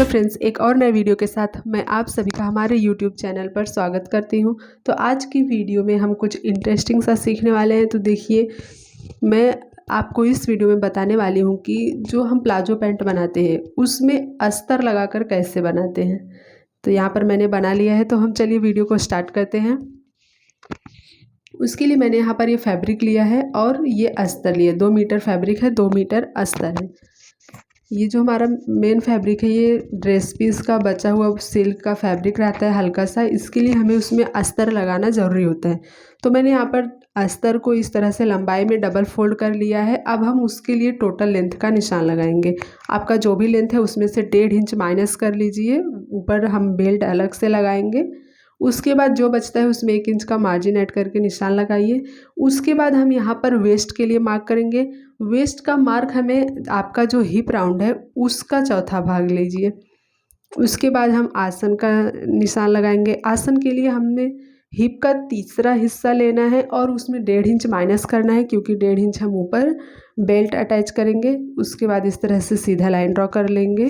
Friends, एक और नए वीडियो के साथ मैं आप सभी का हमारे यूट्यूब चैनल पर स्वागत करती हूं। तो आज की वीडियो में हम कुछ इंटरेस्टिंग सा सीखने वाले हैं। तो देखिए, मैं आपको इस वीडियो में बताने वाली हूं कि जो हम प्लाजो पैंट बनाते हैं उसमें अस्तर लगाकर कैसे बनाते हैं। तो यहाँ पर मैंने बना लिया है, तो हम चलिए वीडियो को स्टार्ट करते हैं। उसके लिए मैंने यहाँ पर ये फैब्रिक लिया है और ये अस्तर लिया। 2 मीटर फैब्रिक है, 2 मीटर अस्तर है। ये जो हमारा मेन फैब्रिक है, ये ड्रेस पीस का बचा हुआ सिल्क का फैब्रिक रहता है हल्का सा। इसके लिए हमें उसमें अस्तर लगाना ज़रूरी होता है। तो मैंने यहाँ पर अस्तर को इस तरह से लंबाई में डबल फोल्ड कर लिया है। अब हम उसके लिए टोटल लेंथ का निशान लगाएंगे। आपका जो भी लेंथ है उसमें से 1.5 इंच माइनस कर लीजिए। ऊपर हम बेल्ट अलग से लगाएंगे। उसके बाद जो बचता है उसमें 1 इंच का मार्जिन ऐड करके निशान लगाइए। उसके बाद हम यहाँ पर वेस्ट के लिए मार्क करेंगे। वेस्ट का मार्क हमें आपका जो हिप राउंड है उसका चौथा भाग लीजिए। उसके बाद हम आसन का निशान लगाएंगे। आसन के लिए हमने हिप का तीसरा हिस्सा लेना है और उसमें 1.5 इंच माइनस करना है, क्योंकि 1.5 इंच हम ऊपर बेल्ट अटैच करेंगे। उसके बाद इस तरह से सीधा लाइन ड्रॉ कर लेंगे।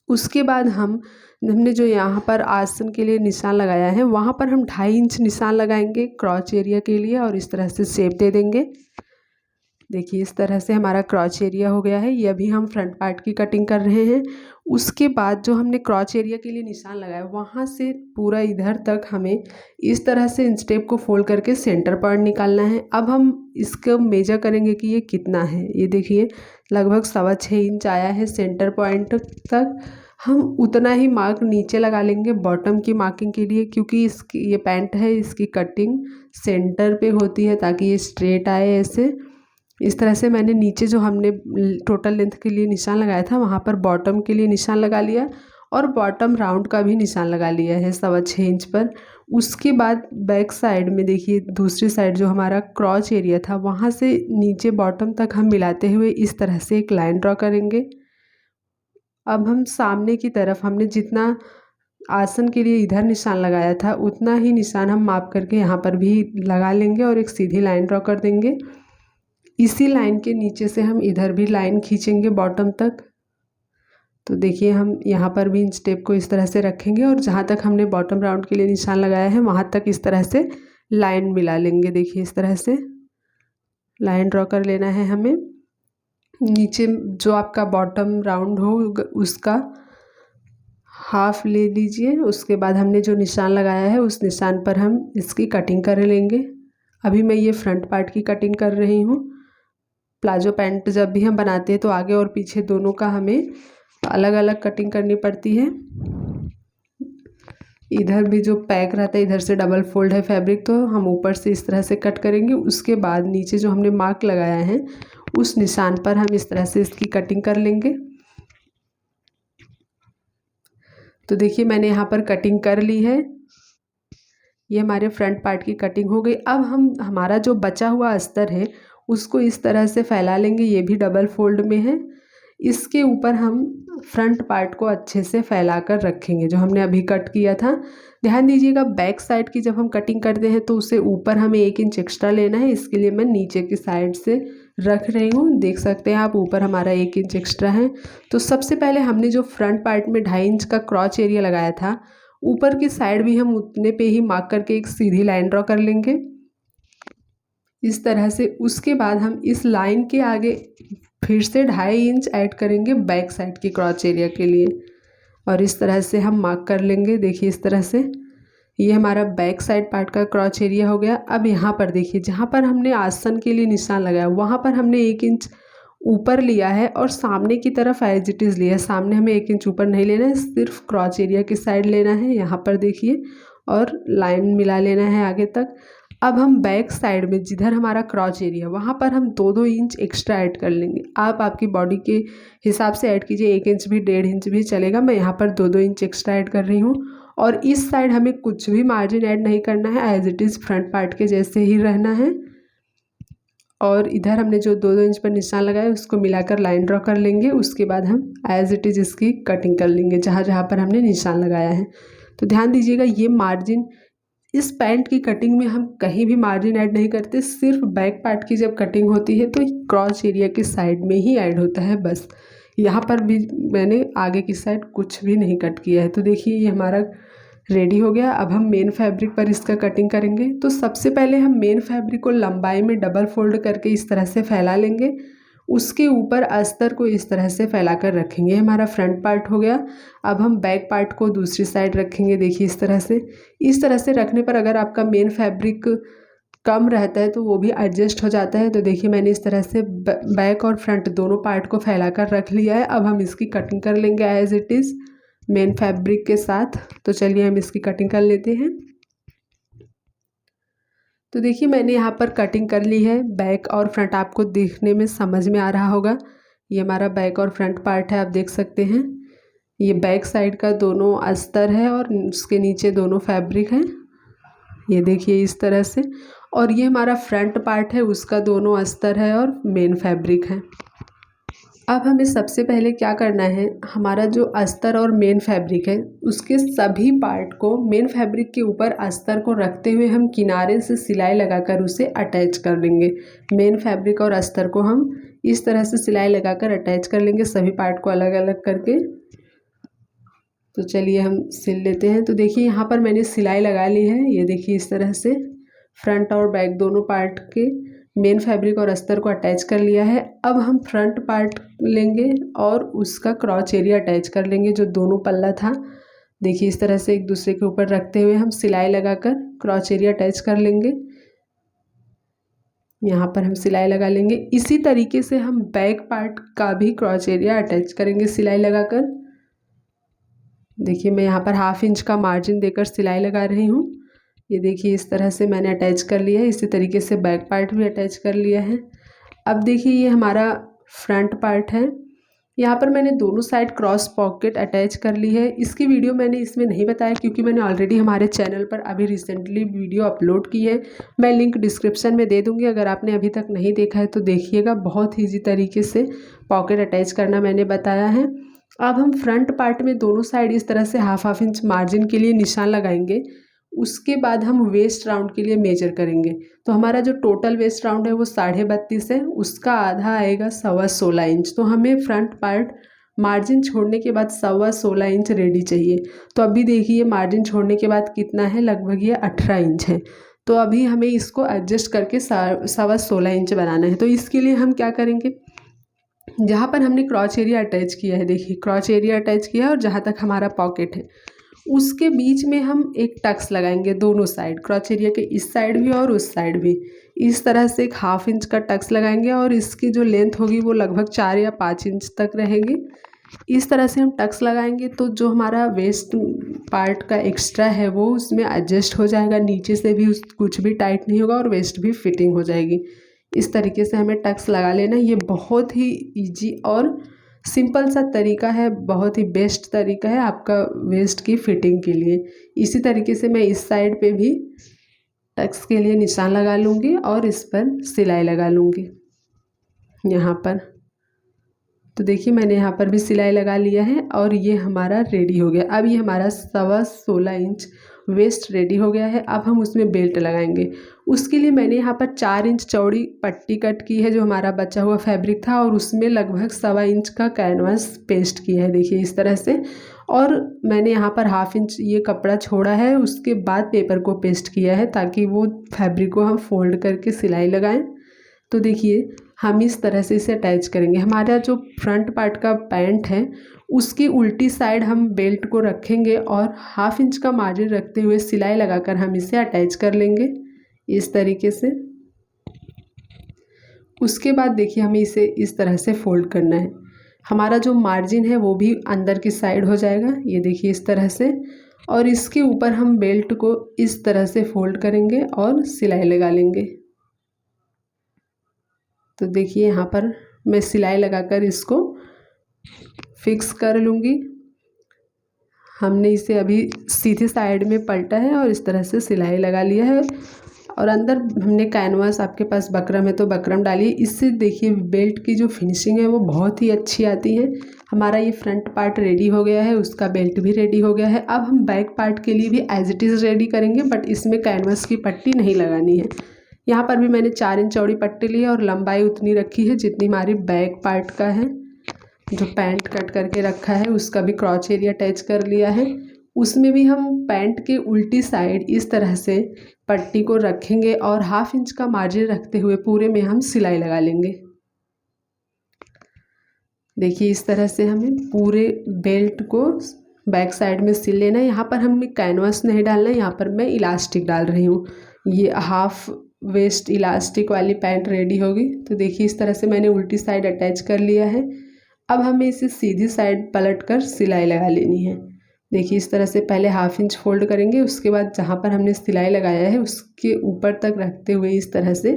उसके बाद हमने जो यहाँ पर आसन के लिए निशान लगाया है वहाँ पर हम 2.5 इंच निशान लगाएंगे क्रॉच एरिया के लिए और इस तरह से शेप दे देंगे। देखिए, इस तरह से हमारा क्रॉच एरिया हो गया है। ये अभी हम फ्रंट पार्ट की कटिंग कर रहे हैं। उसके बाद जो हमने क्रॉच एरिया के लिए निशान लगाया वहाँ से पूरा इधर तक हमें इस तरह से इंस्टेप को फोल्ड करके सेंटर पॉइंट निकालना है। अब हम इसको मेजर करेंगे कि ये कितना है। ये देखिए, लगभग 6.25 इंच आया है सेंटर पॉइंट तक। हम उतना ही मार्क नीचे लगा लेंगे बॉटम की मार्किंग के लिए, क्योंकि इसकी ये पैंट है, इसकी कटिंग सेंटर पे होती है ताकि ये स्ट्रेट आए ऐसे। इस तरह से मैंने नीचे जो हमने टोटल लेंथ के लिए निशान लगाया था वहाँ पर बॉटम के लिए निशान लगा लिया और बॉटम राउंड का भी निशान लगा लिया है 6.25 इंच पर। उसके बाद बैक साइड में देखिए, दूसरी साइड जो हमारा क्रॉच एरिया था वहाँ से नीचे बॉटम तक हम मिलाते हुए इस तरह से एक लाइन ड्रॉ करेंगे। अब हम सामने की तरफ हमने जितना आसन के लिए इधर निशान लगाया था उतना ही निशान हम माप करके यहाँ पर भी लगा लेंगे और एक सीधी लाइन ड्रॉ कर देंगे। इसी लाइन के नीचे से हम इधर भी लाइन खींचेंगे बॉटम तक। तो देखिए, हम यहाँ पर भी इन स्टेप को इस तरह से रखेंगे और जहाँ तक हमने बॉटम राउंड के लिए निशान लगाया है वहाँ तक इस तरह से लाइन मिला लेंगे। देखिए, इस तरह से लाइन ड्रॉ कर लेना है हमें। नीचे जो आपका बॉटम राउंड हो उसका हाफ ले लीजिए। उसके बाद हमने जो निशान लगाया है उस निशान पर हम इसकी कटिंग कर लेंगे। अभी मैं ये फ्रंट पार्ट की कटिंग कर रही हूँ। प्लाजो पैंट जब भी हम बनाते हैं तो आगे और पीछे दोनों का हमें अलग अलग कटिंग करनी पड़ती है। इधर भी जो पैक रहता है, इधर से डबल फोल्ड है फैब्रिक, तो हम ऊपर से इस तरह से कट करेंगे। उसके बाद नीचे जो हमने मार्क लगाया है उस निशान पर हम इस तरह से इसकी कटिंग कर लेंगे। तो देखिए, मैंने यहाँ पर कटिंग कर ली है। ये हमारे फ्रंट पार्ट की कटिंग हो गई। अब हमारा जो बचा हुआ अस्तर है उसको इस तरह से फैला लेंगे। ये भी डबल फोल्ड में है। इसके ऊपर हम फ्रंट पार्ट को अच्छे से फैला कर रखेंगे जो हमने अभी कट किया था। ध्यान दीजिएगा, बैक साइड की जब हम कटिंग करते हैं तो उसे ऊपर हमें 1 इंच एक्स्ट्रा लेना है। इसके लिए मैं नीचे की साइड से रख रही हूँ। देख सकते हैं आप, ऊपर हमारा 1 इंच एक्स्ट्रा है। तो सबसे पहले हमने जो फ्रंट पार्ट में 2.5 इंच का क्रॉच एरिया लगाया था, ऊपर की साइड भी हम उतने पे ही मार्क करके एक सीधी लाइन ड्रॉ कर लेंगे इस तरह से। उसके बाद हम इस लाइन के आगे फिर से 2.5 इंच ऐड करेंगे बैक साइड की क्रॉच एरिया के लिए और इस तरह से हम मार्क कर लेंगे। देखिए, इस तरह से ये हमारा बैक साइड पार्ट का क्रॉच एरिया हो गया। अब यहाँ पर देखिए, जहाँ पर हमने आसन के लिए निशान लगाया वहाँ पर हमने 1 इंच ऊपर लिया है और सामने की तरफ एज इट इज़ लिया है। सामने हमें 1 इंच ऊपर नहीं लेना है, सिर्फ क्रॉच एरिया की साइड लेना है। यहाँ पर देखिए, और लाइन मिला लेना है आगे तक। अब हम बैक साइड में जिधर हमारा क्रॉच एरिया वहाँ पर हम 2-2 इंच एक्स्ट्रा ऐड कर लेंगे। आप आपकी बॉडी के हिसाब से ऐड कीजिए, 1 इंच भी 1.5 इंच भी चलेगा। मैं यहाँ पर 2-2 इंच एक्स्ट्रा ऐड कर रही हूँ। और इस साइड हमें कुछ भी मार्जिन ऐड नहीं करना है, as it is front part के जैसे ही रहना है। और इधर हमने जो 2-2 इंच पर निशान लगाया उसको मिलाकर लाइन ड्रॉ कर लेंगे। उसके बाद हम एज इट इज़ इसकी कटिंग कर लेंगे जहाँ जहाँ पर हमने निशान लगाया है। तो ध्यान दीजिएगा, ये मार्जिन इस पैंट की कटिंग में हम कहीं भी मार्जिन ऐड नहीं करते। सिर्फ बैक पार्ट की जब कटिंग होती है तो क्रॉच एरिया की साइड में ही ऐड होता है बस। यहाँ पर भी मैंने आगे की साइड कुछ भी नहीं कट किया है। तो देखिए ये हमारा रेडी हो गया। अब हम मेन फैब्रिक पर इसका कटिंग करेंगे। तो सबसे पहले हम मेन फैब्रिक को लंबाई में डबल फोल्ड करके इस तरह से फैला लेंगे। उसके ऊपर अस्तर को इस तरह से फैला कर रखेंगे। हमारा फ्रंट पार्ट हो गया। अब हम बैक पार्ट को दूसरी साइड रखेंगे। देखिए इस तरह से रखने पर अगर आपका मेन फैब्रिक कम रहता है तो वो भी एडजस्ट हो जाता है। तो देखिए मैंने इस तरह से बैक और फ्रंट दोनों पार्ट को फैला कर रख लिया है। अब हम इसकी कटिंग कर लेंगे as it is main fabric के साथ। तो चलिए हम इसकी कटिंग कर लेते हैं। तो देखिए मैंने यहाँ पर कटिंग कर ली है। बैक और फ्रंट आपको देखने में समझ में आ रहा होगा। ये हमारा बैक और फ्रंट पार्ट है, आप देख सकते हैं। ये बैक साइड का दोनों अस्तर है और उसके नीचे दोनों फैब्रिक हैं। ये देखिए इस तरह से। और ये हमारा फ्रंट पार्ट है, उसका दोनों अस्तर है और मेन फैब्रिक है। अब हमें सबसे पहले क्या करना है, हमारा जो अस्तर और मेन फैब्रिक है उसके सभी पार्ट को मेन फैब्रिक के ऊपर अस्तर को रखते हुए हम किनारे से सिलाई लगाकर उसे अटैच कर लेंगे। मेन फैब्रिक और अस्तर को हम इस तरह से सिलाई लगाकर अटैच कर लेंगे, सभी पार्ट को अलग अलग करके। तो चलिए हम सिल लेते हैं। तो देखिए यहाँ पर मैंने सिलाई लगा ली है। ये देखिए इस तरह से फ्रंट और बैक दोनों पार्ट के मेन फैब्रिक और अस्तर को अटैच कर लिया है। अब हम फ्रंट पार्ट लेंगे और उसका क्रॉच एरिया अटैच कर लेंगे, जो दोनों पल्ला था। देखिए इस तरह से एक दूसरे के ऊपर रखते हुए हम सिलाई लगाकर क्रॉच एरिया अटैच कर लेंगे। यहाँ पर हम सिलाई लगा लेंगे। इसी तरीके से हम बैक पार्ट का भी क्रॉच एरिया अटैच करेंगे सिलाई लगाकर। देखिए मैं यहाँ पर 1/2 इंच का मार्जिन देकर सिलाई लगा रही हूँ। ये देखिए इस तरह से मैंने अटैच कर लिया है। इसी तरीके से बैक पार्ट भी अटैच कर लिया है। अब देखिए ये हमारा फ्रंट पार्ट है। यहाँ पर मैंने दोनों साइड क्रॉस पॉकेट अटैच कर ली है। इसकी वीडियो मैंने इसमें नहीं बताया क्योंकि मैंने ऑलरेडी हमारे चैनल पर अभी रिसेंटली वीडियो अपलोड की है। मैं लिंक डिस्क्रिप्शन में दे दूँगी, अगर आपने अभी तक नहीं देखा है तो देखिएगा। बहुत ईजी तरीके से पॉकेट अटैच करना मैंने बताया है। अब हम फ्रंट पार्ट में दोनों साइड इस तरह से 1/2 इंच मार्जिन के लिए निशान लगाएंगे। उसके बाद हम वेस्ट राउंड के लिए मेजर करेंगे। तो हमारा जो टोटल वेस्ट राउंड है वो 32.5 है, उसका आधा आएगा 16.25 इंच। तो हमें फ्रंट पार्ट मार्जिन छोड़ने के बाद 16.25 इंच रेडी चाहिए। तो अभी देखिए मार्जिन छोड़ने के बाद कितना है, लगभग ये 18 इंच है। तो अभी हमें इसको एडजस्ट करके 16.25 इंच बनाना है। तो इसके लिए हम क्या करेंगे, जहाँ पर हमने क्रॉच एरिया अटैच किया है, देखिए क्रॉच एरिया अटैच किया है और जहाँ तक हमारा पॉकेट है उसके बीच में हम एक टक्स लगाएंगे दोनों साइड, क्रॉच एरिया के इस साइड भी और उस साइड भी। इस तरह से एक 1/2 इंच का टक्स लगाएंगे और इसकी जो लेंथ होगी वो लगभग 4 या 5 इंच तक रहेगी। इस तरह से हम टक्स लगाएंगे तो जो हमारा वेस्ट पार्ट का एक्स्ट्रा है वो उसमें एडजस्ट हो जाएगा, नीचे से भी कुछ भी टाइट नहीं होगा और वेस्ट भी फिटिंग हो जाएगी। इस तरीके से हमें टक्स लगा लेना। ये बहुत ही ईजी और सिंपल सा तरीका है, बहुत ही बेस्ट तरीका है आपका वेस्ट की फिटिंग के लिए। इसी तरीके से मैं इस साइड पे भी टक्स के लिए निशान लगा लूँगी और इस पर सिलाई लगा लूँगी यहाँ पर। तो देखिए मैंने यहाँ पर भी सिलाई लगा लिया है और ये हमारा रेडी हो गया। अब ये हमारा 16.25 इंच वेस्ट रेडी हो गया है। अब हम उसमें बेल्ट लगाएंगे। उसके लिए मैंने यहाँ पर 4 इंच चौड़ी पट्टी कट की है, जो हमारा बचा हुआ फैब्रिक था, और उसमें लगभग 1.25 इंच का कैनवास पेस्ट किया है, देखिए इस तरह से। और मैंने यहाँ पर 1/2 इंच ये कपड़ा छोड़ा है, उसके बाद पेपर को पेस्ट किया है ताकि वो फैब्रिक को हम फोल्ड करके सिलाई लगाएं। तो देखिए हम इस तरह से इसे अटैच करेंगे। हमारा जो फ्रंट पार्ट का पैंट है उसकी उल्टी साइड हम बेल्ट को रखेंगे और 1/2 इंच का मार्जिन रखते हुए सिलाई लगाकर हम इसे अटैच कर लेंगे इस तरीके से। उसके बाद देखिए हमें इसे इस तरह से फोल्ड करना है। हमारा जो मार्जिन है वो भी अंदर की साइड हो जाएगा, ये देखिए इस तरह से। और इसके ऊपर हम बेल्ट को इस तरह से फोल्ड करेंगे और सिलाई लगा लेंगे। तो देखिए यहाँ पर मैं सिलाई लगाकर इसको फिक्स कर लूँगी। हमने इसे अभी सीधे साइड में पलटा है और इस तरह से सिलाई लगा लिया है। और अंदर हमने कैनवास, आपके पास बकरम है तो बकरम डालिए। इससे देखिए बेल्ट की जो फिनिशिंग है वो बहुत ही अच्छी आती है। हमारा ये फ्रंट पार्ट रेडी हो गया है, उसका बेल्ट भी रेडी हो गया है। अब हम बैक पार्ट के लिए भी एज इट इज़ रेडी करेंगे, बट इसमें कैनवास की पट्टी नहीं लगानी है। यहाँ पर भी मैंने 4 इंच चौड़ी पट्टी ली है और लंबाई उतनी रखी है जितनी हमारी बैक पार्ट का है। जो पैंट कट करके रखा है उसका भी क्रॉच एरिया अटैच कर लिया है। उसमें भी हम पैंट के उल्टी साइड इस तरह से पट्टी को रखेंगे और 1/2 इंच का मार्जिन रखते हुए पूरे में हम सिलाई लगा लेंगे। देखिए इस तरह से हमें पूरे बेल्ट को बैक साइड में सिल लेना है। यहाँ पर हमें कैनवास नहीं डालना है, यहाँ पर मैं इलास्टिक डाल रही हूँ। ये 1/2 वेस्ट इलास्टिक वाली पैंट रेडी होगी। तो देखिए इस तरह से मैंने उल्टी साइड अटैच कर लिया है। अब हमें इसे सीधी साइड पलट कर सिलाई लगा लेनी है। देखिए इस तरह से पहले 1/2 इंच फोल्ड करेंगे, उसके बाद जहाँ पर हमने सिलाई लगाया है उसके ऊपर तक रखते हुए इस तरह से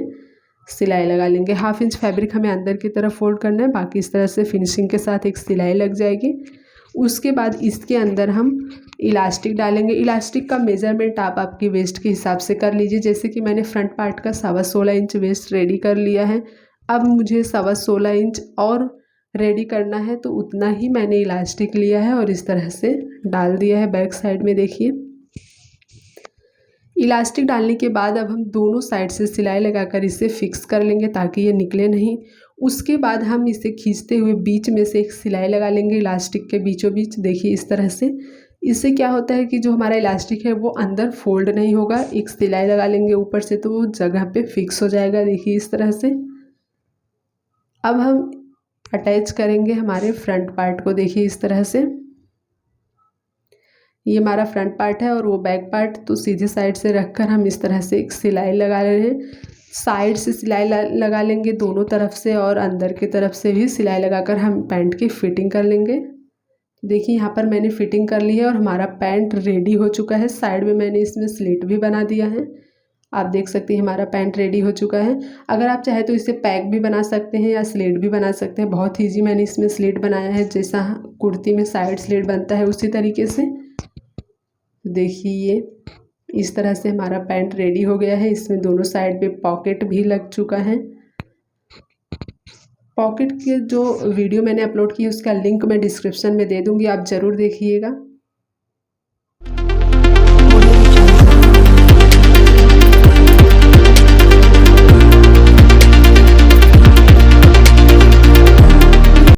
सिलाई लगा लेंगे। 1/2 इंच फैब्रिक हमें अंदर की तरफ फोल्ड करना है, बाकी इस तरह से फिनिशिंग के साथ एक सिलाई लग जाएगी। उसके बाद इसके अंदर हम इलास्टिक डालेंगे। इलास्टिक का मेज़रमेंट आप आपकी वेस्ट के हिसाब से कर लीजिए। जैसे कि मैंने फ्रंट पार्ट का 16.25 इंच वेस्ट रेडी कर लिया है। अब मुझे 16.25 इंच और रेडी करना है, तो उतना ही मैंने इलास्टिक लिया है और इस तरह से डाल दिया है बैक साइड में। देखिए इलास्टिक डालने के बाद अब हम दोनों साइड से सिलाई लगाकर इसे फिक्स कर लेंगे ताकि ये निकले नहीं। उसके बाद हम इसे खींचते हुए बीच में से एक सिलाई लगा लेंगे इलास्टिक के बीचों बीच। देखिए इस तरह से, इससे क्या होता है कि जो हमारा इलास्टिक है वो अंदर फोल्ड नहीं होगा। एक सिलाई लगा लेंगे ऊपर से तो वो जगह पे फिक्स हो जाएगा। देखिए इस तरह से अब हम अटैच करेंगे हमारे फ्रंट पार्ट को। देखिए इस तरह से ये हमारा फ्रंट पार्ट है और वो बैक पार्ट, तो सीधी साइड से रखकर हम इस तरह से एक सिलाई लगा रहे हैं। साइड से सिलाई लगा लेंगे दोनों तरफ से और अंदर की तरफ से भी सिलाई लगाकर हम पैंट की फिटिंग कर लेंगे। देखिए यहाँ पर मैंने फिटिंग कर ली है और हमारा पैंट रेडी हो चुका है। साइड में मैंने इसमें स्लिट भी बना दिया है। आप देख सकते हैं हमारा पैंट रेडी हो चुका है। अगर आप चाहे तो इसे पैक भी बना सकते हैं या स्लिट भी बना सकते हैं। बहुत ईजी मैंने इसमें स्लिट बनाया है, जैसा कुर्ती में साइड स्लिट बनता है उसी तरीके से। देखिए ये इस तरह से हमारा पैंट रेडी हो गया है। इसमें दोनों साइड पे पॉकेट भी लग चुका है। पॉकेट के जो वीडियो मैंने अपलोड की उसका लिंक मैं डिस्क्रिप्शन में दे दूँगी, आप ज़रूर देखिएगा।